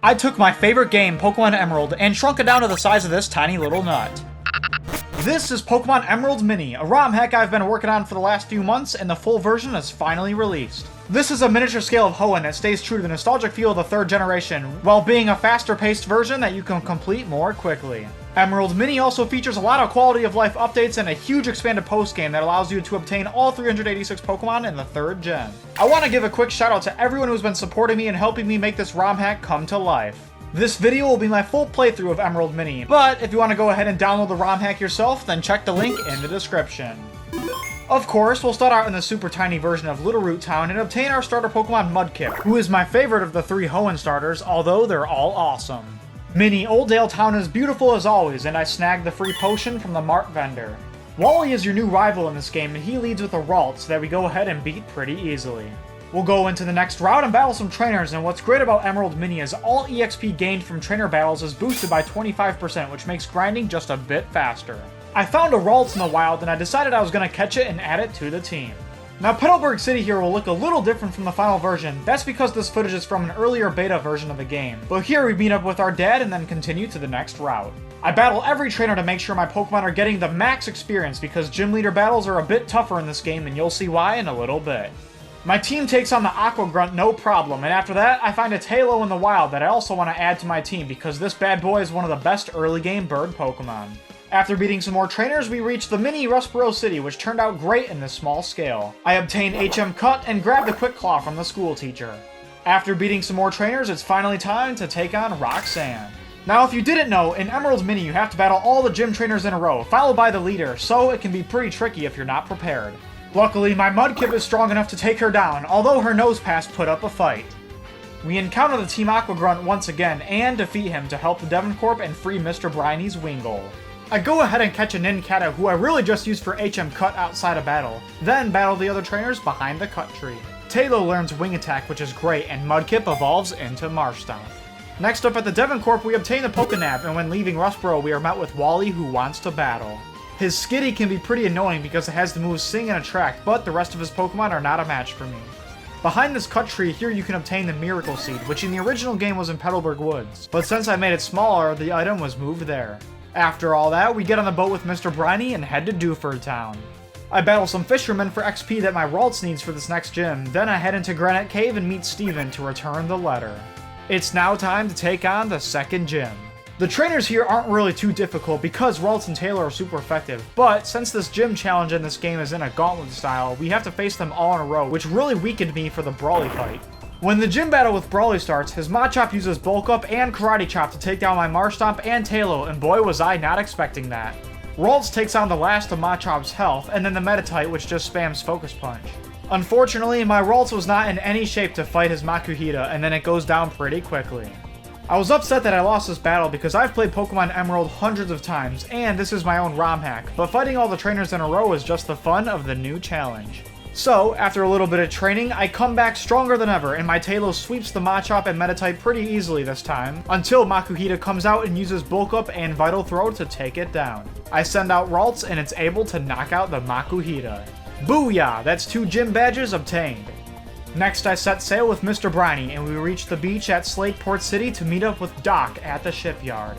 I took my favorite game, Pokemon Emerald, and shrunk it down to the size of this tiny little nut. This is Pokemon Emerald Mini, a ROM hack I've been working on for the last few months, and the full version is finally released. This is a miniature scale of Hoenn that stays true to the nostalgic feel of the 3rd generation, while being a faster paced version that you can complete more quickly. Emerald Mini also features a lot of quality of life updates and a huge expanded post-game that allows you to obtain all 386 Pokemon in the 3rd gen. I want to give a quick shout out to everyone who's been supporting me and helping me make this ROM hack come to life. This video will be my full playthrough of Emerald Mini, but if you want to go ahead and download the ROM hack yourself, then check the link in the description. Of course, we'll start out in the super tiny version of Littleroot Town and obtain our starter Pokemon Mudkip, who is my favorite of the 3 Hoenn starters, although they're all awesome. Mini Oldale Town is beautiful as always, and I snagged the free potion from the Mart vendor. Wally is your new rival in this game, and he leads with a Ralts that we go ahead and beat pretty easily. We'll go into the next route and battle some trainers, and what's great about Emerald Mini is all EXP gained from trainer battles is boosted by 25%, which makes grinding just a bit faster. I found a Ralts in the wild, and I decided I was going to catch it and add it to the team. Now, Petalburg City here will look a little different from the final version. That's because this footage is from an earlier beta version of the game. But here we meet up with our dad and then continue to the next route. I battle every trainer to make sure my Pokemon are getting the max experience because gym leader battles are a bit tougher in this game, and you'll see why in a little bit. My team takes on the Aqua Grunt no problem, and after that, I find a Taillow in the wild that I also want to add to my team because this bad boy is one of the best early game bird Pokemon. After beating some more trainers, we reach the mini Rustboro City, which turned out great in this small scale. I obtain HM Cut and grab the Quick Claw from the school teacher. After beating some more trainers, it's finally time to take on Roxanne. Now, if you didn't know, in Emerald Mini you have to battle all the gym trainers in a row, followed by the leader, so it can be pretty tricky if you're not prepared. Luckily, my Mudkip is strong enough to take her down, although her Nosepass put up a fight. We encounter the Team Aqua Grunt once again, and defeat him to help the Devincorp and free Mr. Briney's Wingull. I go ahead and catch a Nincada who I really just used for HM Cut outside of battle, then battle the other trainers behind the cut tree. Taillow learns Wing Attack, which is great, and Mudkip evolves into Marshtomp. Next up at the Devincorp, we obtain the Pokénav, and when leaving Rustboro, we are met with Wally, who wants to battle. His Skitty can be pretty annoying because it has the moves Sing and Attract, but the rest of his Pokemon are not a match for me. Behind this cut tree, here you can obtain the Miracle Seed, which in the original game was in Petalburg Woods, but since I made it smaller, the item was moved there. After all that, we get on the boat with Mr. Briney and head to Dewford Town. I battle some fishermen for XP that my Ralts needs for this next gym, then I head into Granite Cave and meet Steven to return the letter. It's now time to take on the second gym. The trainers here aren't really too difficult because Ralts and Taillow are super effective, but since this gym challenge in this game is in a gauntlet style, we have to face them all in a row, which really weakened me for the Brawly fight. When the gym battle with Brawly starts, his Machop uses Bulk Up and Karate Chop to take down my Marshtomp and Taillow, and boy was I not expecting that. Ralts takes on the last of Machop's health, and then the Meditite, which just spams Focus Punch. Unfortunately, my Ralts was not in any shape to fight his Makuhita, and then it goes down pretty quickly. I was upset that I lost this battle because I've played Pokemon Emerald hundreds of times, and this is my own ROM hack, but fighting all the trainers in a row is just the fun of the new challenge. So, after a little bit of training, I come back stronger than ever, and my Taillow sweeps the Machop and Meditite pretty easily this time, until Makuhita comes out and uses Bulk Up and Vital Throw to take it down. I send out Ralts, and it's able to knock out the Makuhita. Booyah! That's 2 gym badges obtained. Next, I set sail with Mr. Briney, and we reach the beach at Slateport City to meet up with Doc at the shipyard.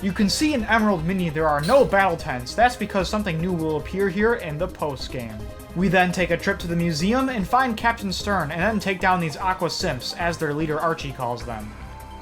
You can see in Emerald Mini there are no battle tents. That's because something new will appear here in the post-game. We then take a trip to the museum and find Captain Stern, and then take down these Aqua Simps, as their leader Archie calls them.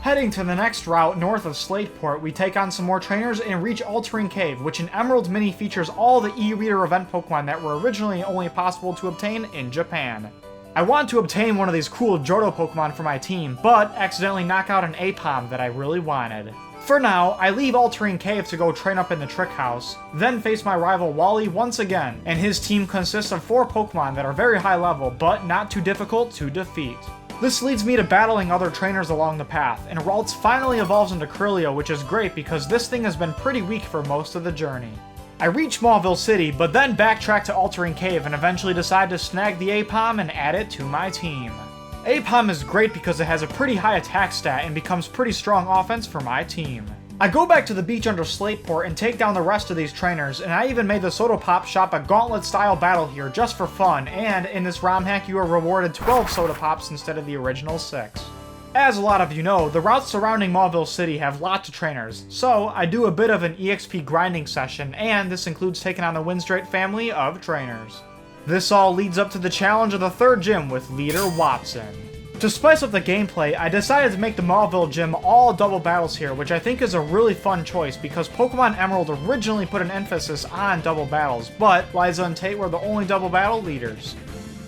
Heading to the next route north of Slateport, we take on some more trainers and reach Altering Cave, which in Emerald Mini features all the E-Reader event Pokemon that were originally only possible to obtain in Japan. I want to obtain one of these cool Johto Pokemon for my team, but accidentally knock out an Aipom that I really wanted. For now, I leave Altering Cave to go train up in the Trick House, then face my rival Wally once again, and his team consists of 4 Pokemon that are very high level, but not too difficult to defeat. This leads me to battling other trainers along the path, and Ralts finally evolves into Kirlia, which is great because this thing has been pretty weak for most of the journey. I reach Mauville City, but then backtrack to Altering Cave and eventually decide to snag the Aipom and add it to my team. Aipom is great because it has a pretty high attack stat and becomes pretty strong offense for my team. I go back to the beach under Slateport and take down the rest of these trainers, and I even made the Sotopop shop a gauntlet-style battle here just for fun, and in this ROM hack you are rewarded 12 Sotopops instead of the original 6. As a lot of you know, the routes surrounding Mauville City have lots of trainers, so I do a bit of an EXP grinding session, and this includes taking on the Windstrait family of trainers. This all leads up to the challenge of the 3rd gym with Leader Watson. To spice up the gameplay, I decided to make the Mauville gym all double battles here, which I think is a really fun choice because Pokemon Emerald originally put an emphasis on double battles, but Liza and Tate were the only double battle leaders.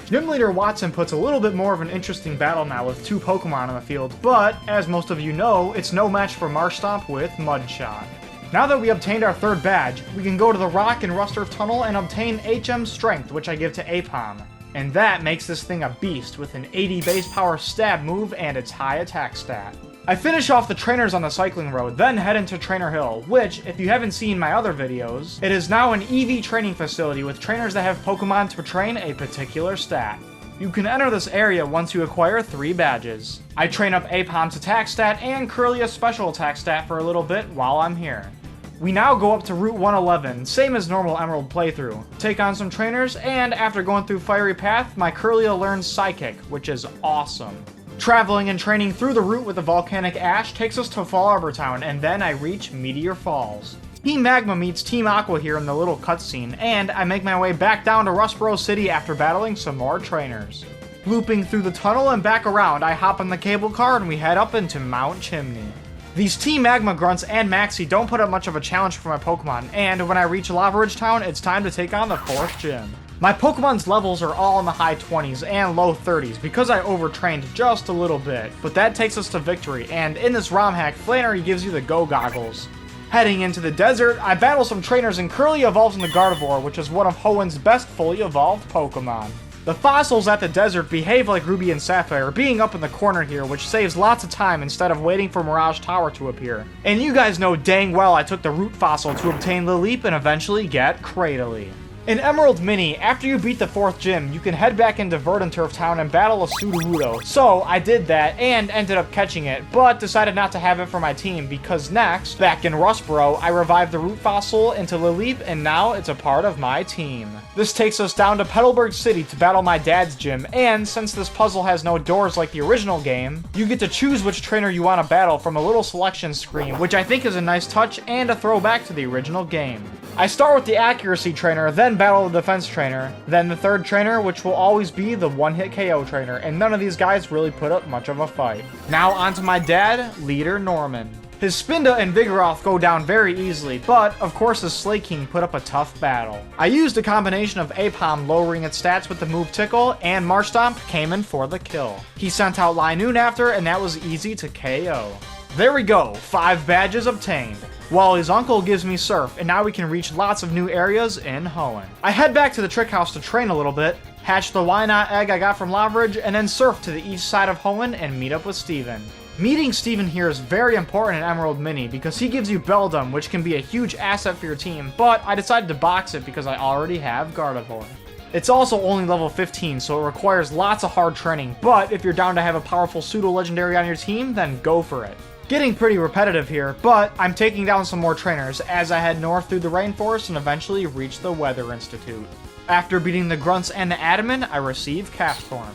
Gym Leader Watson puts a little bit more of an interesting battle now with 2 Pokemon on the field, but, as most of you know, it's no match for Marshtomp with Mudshot. Now that we obtained our 3rd badge, we can go to the Rock and Rust Earth Tunnel and obtain HM Strength, which I give to Aipom. And that makes this thing a beast with an 80 base power stab move and its high attack stat. I finish off the trainers on the cycling road, then head into Trainer Hill, which, if you haven't seen my other videos, it is now an EV training facility with trainers that have Pokemon to train a particular stat. You can enter this area once you acquire 3 badges. I train up Aipom's attack stat and Kirlia's special attack stat for a little bit while I'm here. We now go up to Route 111, same as normal Emerald playthrough, take on some trainers, and after going through Fiery Path, my Kirlia learns Psychic, which is awesome. Traveling and training through the route with the Volcanic Ash takes us to Fall Arbor Town, and then I reach Meteor Falls. Team Magma meets Team Aqua here in the little cutscene, and I make my way back down to Rustboro City after battling some more trainers. Looping through the tunnel and back around, I hop on the cable car and we head up into Mount Chimney. These Team Magma Grunts and Maxie don't put up much of a challenge for my Pokemon, and when I reach Lava Ridge Town, it's time to take on the 4th gym. My Pokemon's levels are all in the high 20s and low 30s because I overtrained just a little bit, but that takes us to victory, and in this ROM hack, Flannery gives you the Go Goggles. Heading into the desert, I battle some trainers and Kirlia evolves into Gardevoir, which is one of Hoenn's best fully evolved Pokemon. The fossils at the desert behave like Ruby and Sapphire, being up in the corner here, which saves lots of time instead of waiting for Mirage Tower to appear. And you guys know dang well I took the root fossil to obtain Lileep and eventually get Cradily. In Emerald Mini, after you beat the 4th gym, you can head back into Verdanturf Town and battle a Sudowoodo. So, I did that and ended up catching it, but decided not to have it for my team because next, back in Rustboro, I revived the root fossil into Lileep and now it's a part of my team. This takes us down to Petalburg City to battle my dad's gym, and since this puzzle has no doors like the original game, you get to choose which trainer you want to battle from a little selection screen, which I think is a nice touch and a throwback to the original game. I start with the accuracy trainer, then battle the defense trainer, then the 3rd trainer, which will always be the one-hit KO trainer, and none of these guys really put up much of a fight. Now onto my dad, Leader Norman. His Spinda and Vigoroth go down very easily, but of course his Slaking put up a tough battle. I used a combination of Aipom lowering its stats with the move Tickle, and Marshtomp came in for the kill. He sent out Linoone after, and that was easy to KO. There we go, 5 badges obtained. Wally's uncle gives me Surf, and now we can reach lots of new areas in Hoenn. I head back to the Trick House to train a little bit, hatch the Wynot egg I got from Lavaridge, and then surf to the east side of Hoenn and meet up with Steven. Meeting Steven here is very important in Emerald Mini because he gives you Beldum, which can be a huge asset for your team, but I decided to box it because I already have Gardevoir. It's also only level 15, so it requires lots of hard training, but if you're down to have a powerful pseudo-legendary on your team, then go for it. Getting pretty repetitive here, but I'm taking down some more trainers as I head north through the rainforest and eventually reach the Weather Institute. After beating the Grunts and the Adamant, I receive Castform.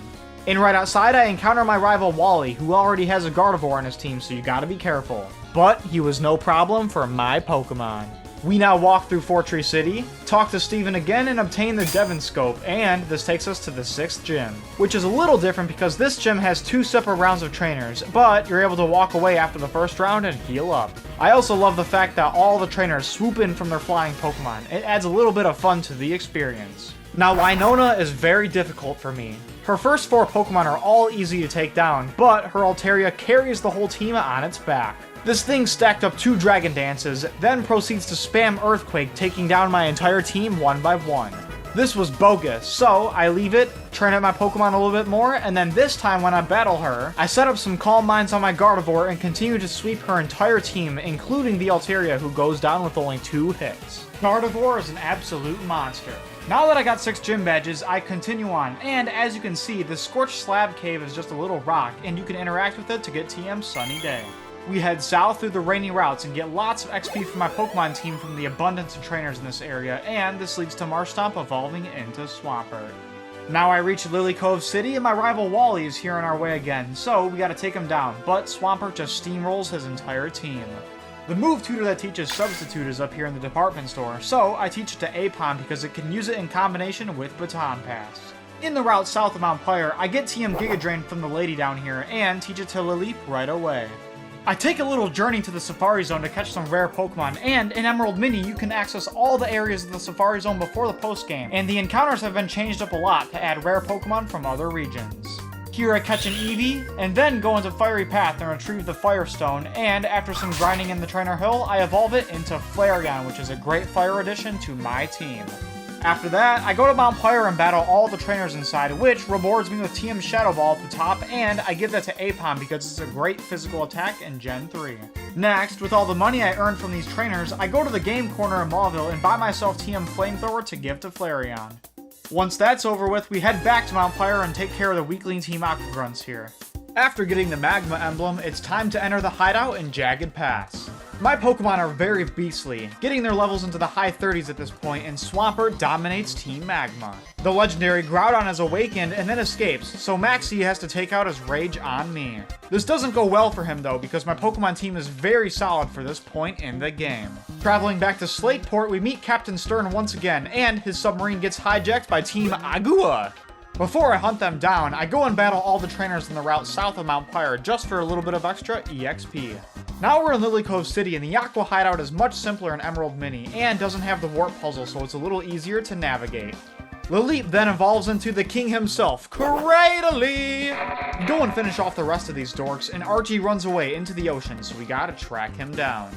And right outside, I encounter my rival Wally, who already has a Gardevoir on his team, so you gotta be careful. But he was no problem for my Pokemon. We now walk through Fortree City, talk to Steven again, and obtain the Devon Scope, and this takes us to the 6th gym. Which is a little different because this gym has 2 separate rounds of trainers, but you're able to walk away after the first round and heal up. I also love the fact that all the trainers swoop in from their flying Pokemon. It adds a little bit of fun to the experience. Now Winona is very difficult for me. Her first 4 Pokemon are all easy to take down, but her Altaria carries the whole team on its back. This thing stacked up 2 Dragon Dances, then proceeds to spam Earthquake, taking down my entire team one by one. This was bogus, so I leave it, train up my Pokemon a little bit more, and then this time when I battle her, I set up some Calm Minds on my Gardevoir and continue to sweep her entire team, including the Altaria, who goes down with only 2 hits. Gardevoir is an absolute monster. Now that I got 6 gym badges, I continue on, and as you can see, the Scorched Slab Cave is just a little rock, and you can interact with it to get TM Sunny Day. We head south through the rainy routes and get lots of XP for my Pokemon team from the abundance of trainers in this area, and this leads to Marshtomp evolving into Swampert. Now I reach Lily Cove City and my rival Wally is here on our way again, so we gotta take him down, but Swampert just steamrolls his entire team. The move tutor that teaches Substitute is up here in the department store, so I teach it to Aipom because it can use it in combination with Baton Pass. In the route south of Mount Pyre, I get TM Giga Drain from the lady down here and teach it to Lileep right away. I take a little journey to the Safari Zone to catch some rare Pokemon, and in Emerald Mini you can access all the areas of the Safari Zone before the post-game, and the encounters have been changed up a lot to add rare Pokemon from other regions. Here I catch an Eevee, and then go into Fiery Path and retrieve the Firestone, and after some grinding in the Trainer Hill, I evolve it into Flareon, which is a great fire addition to my team. After that, I go to Mount Pyre and battle all the trainers inside, which rewards me with TM Shadow Ball at the top, and I give that to Aipom because it's a great physical attack in Gen 3. Next, with all the money I earned from these trainers, I go to the game corner in Mauville and buy myself TM Flamethrower to give to Flareon. Once that's over with, we head back to Mount Pyre and take care of the weakling Team Aqua Grunts here. After getting the Magma emblem, it's time to enter the hideout in Jagged Pass. My Pokemon are very beastly, getting their levels into the high 30s at this point, and Swampert dominates Team Magma. The legendary Groudon is awakened and then escapes, so Maxie has to take out his rage on me. This doesn't go well for him though, because my Pokemon team is very solid for this point in the game. Traveling back to Slateport, we meet Captain Stern once again, and his submarine gets hijacked by Team Agua. Before I hunt them down, I go and battle all the trainers in the route south of Mount Pyre just for a little bit of extra EXP. Now we're in Lily Cove City, and the Aqua hideout is much simpler in Emerald Mini, and doesn't have the warp puzzle, so it's a little easier to navigate. Lileep then evolves into the king himself, Cradily! Go and finish off the rest of these dorks, and Archie runs away into the ocean, so we gotta track him down.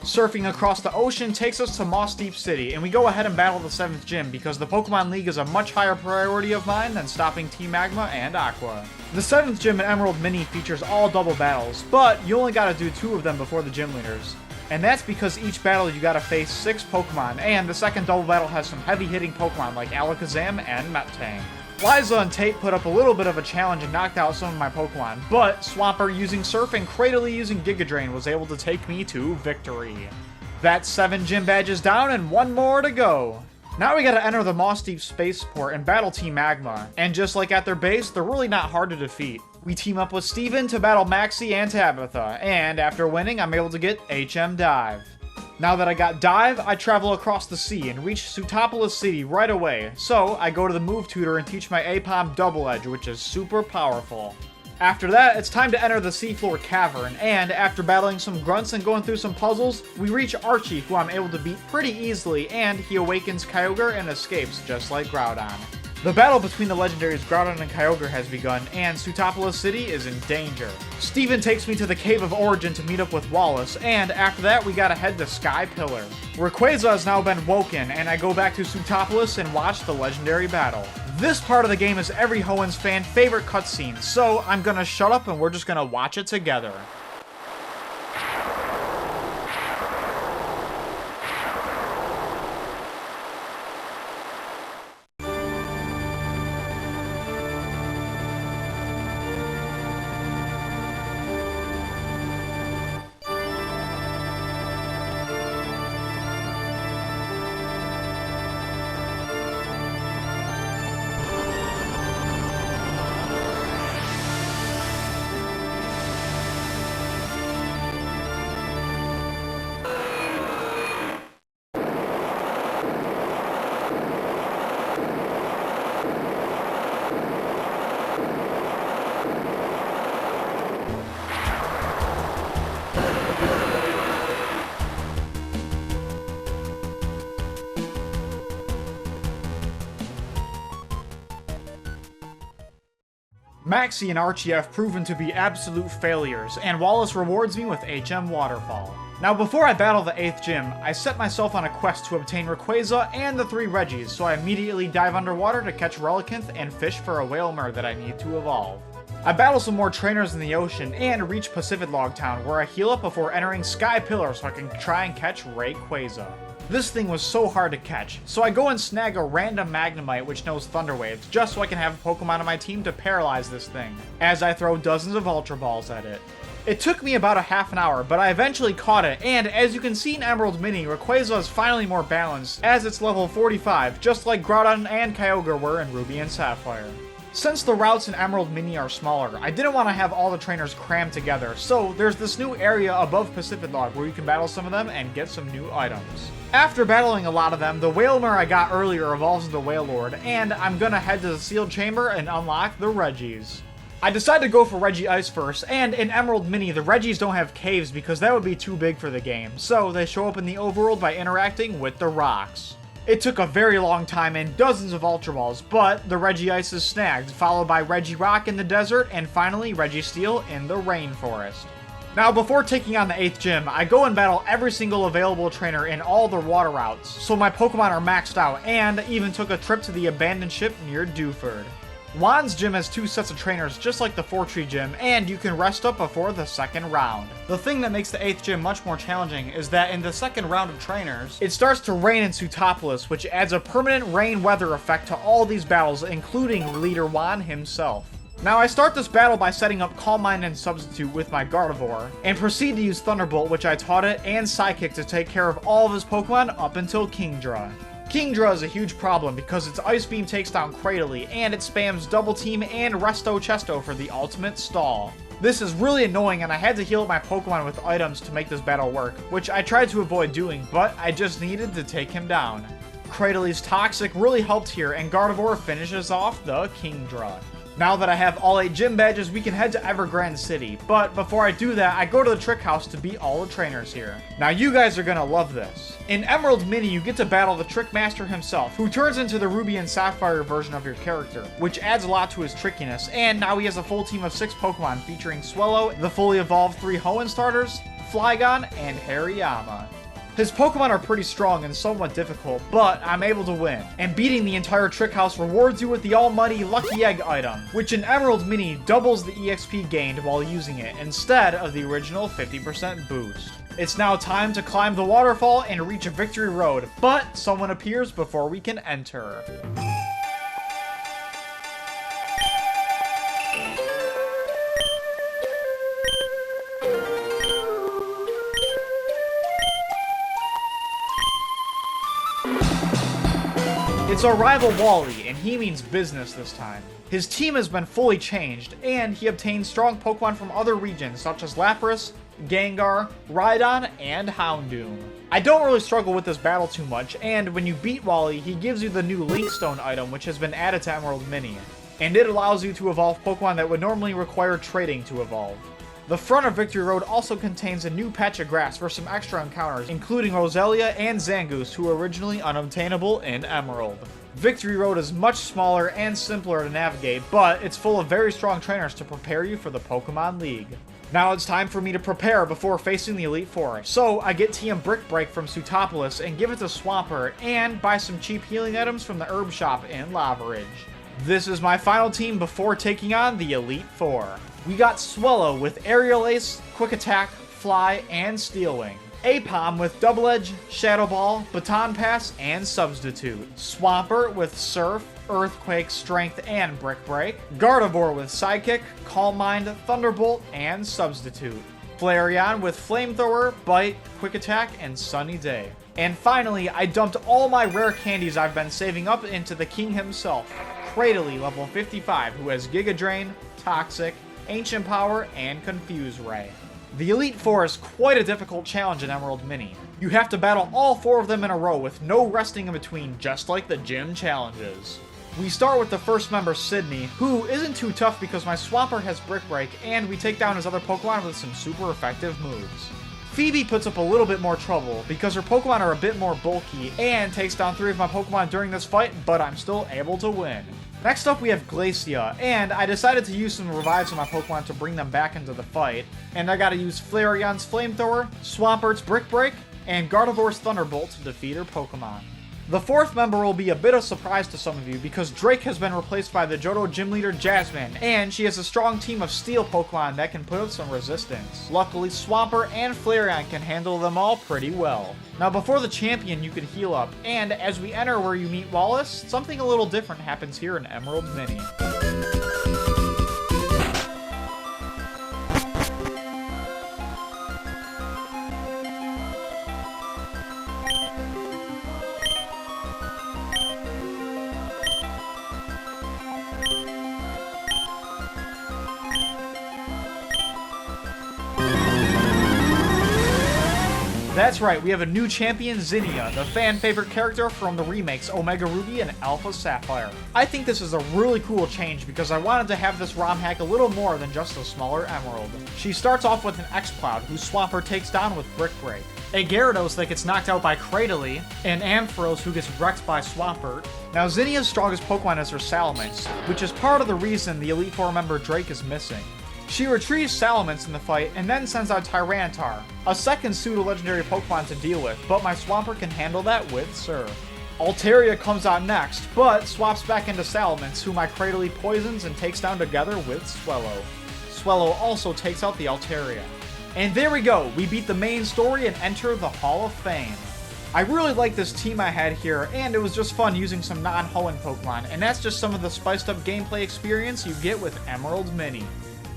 Surfing across the ocean takes us to Moss Deep City, and we go ahead and battle the 7th gym because the Pokemon League is a much higher priority of mine than stopping Team Magma and Aqua. The 7th gym in Emerald Mini features all double battles, but you only gotta do 2 of them before the gym leaders. And that's because each battle you gotta face 6 Pokemon, and the second double battle has some heavy hitting Pokemon like Alakazam and Metang. Liza and Tate put up a little bit of a challenge and knocked out some of my Pokemon, but Swampert using Surf and Cradily using Giga Drain was able to take me to victory. That's 7 gym badges down and 1 more to go. Now we gotta enter the Moss Deep Spaceport and battle Team Magma, and just like at their base, they're really not hard to defeat. We team up with Steven to battle Maxie and Tabitha, and after winning, I'm able to get HM Dive. Now that I got Dive, I travel across the sea and reach Sootopolis City right away, so I go to the move tutor and teach my Aipom Double Edge, which is super powerful. After that, it's time to enter the Seafloor Cavern, and after battling some grunts and going through some puzzles, we reach Archie, who I'm able to beat pretty easily, and he awakens Kyogre and escapes just like Groudon. The battle between the legendaries Groudon and Kyogre has begun, and Sootopolis City is in danger. Steven takes me to the Cave of Origin to meet up with Wallace, and after that we gotta head to Sky Pillar. Rayquaza has now been woken, and I go back to Sootopolis and watch the legendary battle. This part of the game is every Hoenn fan favorite cutscene, so I'm gonna shut up and we're just gonna watch it together. Maxie and Archie have proven to be absolute failures, and Wallace rewards me with HM Waterfall. Now before I battle the 8th gym, I set myself on a quest to obtain Rayquaza and the 3 Reggies, so I immediately dive underwater to catch Relicanth and fish for a Wailmer that I need to evolve. I battle some more trainers in the ocean and reach Pacific-Log Town, where I heal up before entering Sky Pillar so I can try and catch Rayquaza. This thing was so hard to catch, so I go and snag a random Magnemite which knows Thunder Waves, just so I can have a Pokemon on my team to paralyze this thing, as I throw dozens of Ultra Balls at it. It took me about a half an hour, but I eventually caught it, and as you can see in Emerald Mini, Rayquaza is finally more balanced, as it's level 45, just like Groudon and Kyogre were in Ruby and Sapphire. Since the routes in Emerald Mini are smaller, I didn't want to have all the trainers crammed together, so there's this new area above Pacifidlog where you can battle some of them and get some new items. After battling a lot of them, the Wailmer I got earlier evolves into Wailord, and I'm gonna head to the sealed chamber and unlock the Regis. I decided to go for Regice first, and in Emerald Mini, the Regis don't have caves because that would be too big for the game, so they show up in the overworld by interacting with the rocks. It took a very long time and dozens of Ultra Balls, but the Regice is snagged, followed by Regirock in the desert, and finally Registeel in the rainforest. Now, before taking on the 8th gym, I go and battle every single available trainer in all the water routes, so my Pokemon are maxed out, and even took a trip to the abandoned ship near Dewford. Juan's gym has 2 sets of trainers just like the Fortree gym, and you can rest up before the second round. The thing that makes the 8th gym much more challenging is that in the second round of trainers, it starts to rain in Sootopolis, which adds a permanent rain weather effect to all these battles, including leader Juan himself. Now I start this battle by setting up Calm Mind and Substitute with my Gardevoir, and proceed to use Thunderbolt, which I taught it, and Psychic to take care of all of his Pokemon up until Kingdra. Kingdra is a huge problem because its Ice Beam takes down Cradily, and it spams Double Team and Resto Chesto for the ultimate stall. This is really annoying, and I had to heal up my Pokemon with items to make this battle work, which I tried to avoid doing, but I just needed to take him down. Cradyly's Toxic really helped here, and Gardevoir finishes off the Kingdra. Now that I have all 8 gym badges, we can head to Evergrande City, but before I do that, I go to the Trick House to beat all the trainers here. Now you guys are gonna love this. In Emerald Mini, you get to battle the Trick Master himself, who turns into the Ruby and Sapphire version of your character, which adds a lot to his trickiness, and now he has a full team of 6 Pokemon featuring Swellow, the fully evolved 3 Hoenn starters, Flygon, and Hariyama. His Pokemon are pretty strong and somewhat difficult, but I'm able to win. And beating the entire Trick House rewards you with the almighty Lucky Egg item, which in Emerald Mini doubles the EXP gained while using it, instead of the original 50% boost. It's now time to climb the waterfall and reach a Victory Road, but someone appears before we can enter. It's our rival Wally, and he means business this time. His team has been fully changed, and he obtained strong Pokemon from other regions such as Lapras, Gengar, Rhydon, and Houndoom. I don't really struggle with this battle too much, and when you beat Wally, he gives you the new Linkstone item which has been added to Emerald Mini, and it allows you to evolve Pokemon that would normally require trading to evolve. The front of Victory Road also contains a new patch of grass for some extra encounters, including Roselia and Zangoose, who were originally unobtainable in Emerald. Victory Road is much smaller and simpler to navigate, but it's full of very strong trainers to prepare you for the Pokemon League. Now it's time for me to prepare before facing the Elite Four, so I get TM Brick Break from Sootopolis and give it to Swampert, and buy some cheap healing items from the herb shop in Lava Ridge. This is my final team before taking on the Elite Four. We got Swellow with Aerial Ace, Quick Attack, Fly, and Steel Wing. Aipom with Double Edge, Shadow Ball, Baton Pass, and Substitute. Swampert with Surf, Earthquake, Strength, and Brick Break. Gardevoir with Psychic, Calm Mind, Thunderbolt, and Substitute. Flareon with Flamethrower, Bite, Quick Attack, and Sunny Day. And finally, I dumped all my rare candies I've been saving up into the king himself, Cradily, level 55, who has Giga Drain, Toxic, Ancient Power, and Confuse Ray. The Elite Four is quite a difficult challenge in Emerald Mini. You have to battle all 4 of them in a row with no resting in between, just like the gym challenges. We start with the first member, Sydney, who isn't too tough because my Swampert has Brick Break, and we take down his other Pokemon with some super effective moves. Phoebe puts up a little bit more trouble because her Pokemon are a bit more bulky and takes down 3 of my Pokemon during this fight, but I'm still able to win. Next up we have Glacia, and I decided to use some revives on my Pokemon to bring them back into the fight, and I gotta use Flareon's Flamethrower, Swampert's Brick Break, and Gardevoir's Thunderbolt to defeat her Pokemon. The 4th member will be a bit of a surprise to some of you because Drake has been replaced by the Johto gym leader Jasmine, and she has a strong team of steel Pokemon that can put up some resistance. Luckily, Swampert and Flareon can handle them all pretty well. Now before the champion, you can heal up, and as we enter where you meet Wallace, something a little different happens here in Emerald Mini. That's right, we have a new champion, Zinnia, the fan favorite character from the remakes Omega Ruby and Alpha Sapphire. I think this is a really cool change because I wanted to have this ROM hack a little more than just a smaller emerald. She starts off with an X-Cloud, who Swampert takes down with Brick Break, a Gyarados that gets knocked out by Cradily, and Ampharos who gets wrecked by Swampert. Now Zinnia's strongest Pokemon is her Salamence, which is part of the reason the Elite Four member Drake is missing. She retrieves Salamence in the fight and then sends out Tyranitar, a second pseudo-legendary Pokemon to deal with, but my Swampert can handle that with Surf. Altaria comes out next, but swaps back into Salamence, who my Cradily poisons and takes down together with Swellow. Swellow also takes out the Altaria. And there we go, we beat the main story and enter the Hall of Fame. I really like this team I had here, and it was just fun using some non-Hoenn Pokemon, and that's just some of the spiced up gameplay experience you get with Emerald Mini.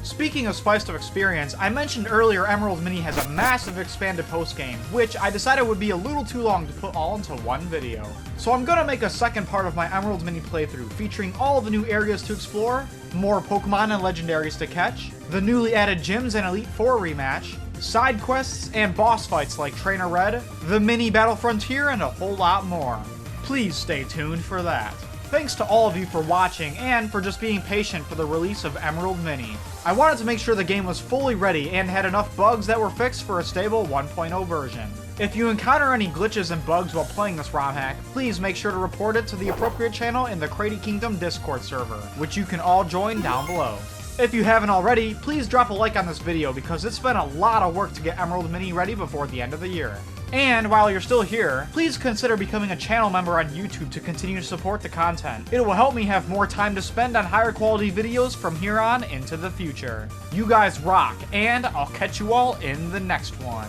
Speaking of spiced up experience, I mentioned earlier Emerald Mini has a massive expanded postgame, which I decided would be a little too long to put all into one video. So I'm gonna make a second part of my Emerald Mini playthrough, featuring all the new areas to explore, more Pokemon and legendaries to catch, the newly added gyms and Elite Four rematch, side quests, and boss fights like Trainer Red, the Mini Battle Frontier, and a whole lot more. Please stay tuned for that. Thanks to all of you for watching and for just being patient for the release of Emerald Mini. I wanted to make sure the game was fully ready and had enough bugs that were fixed for a stable 1.0 version. If you encounter any glitches and bugs while playing this ROM hack, please make sure to report it to the appropriate channel in the Crazy Kingdom Discord server, which you can all join down below. If you haven't already, please drop a like on this video because it's been a lot of work to get Emerald Mini ready before the end of the year. And while you're still here, please consider becoming a channel member on YouTube to continue to support the content. It will help me have more time to spend on higher quality videos from here on into the future. You guys rock, and I'll catch you all in the next one.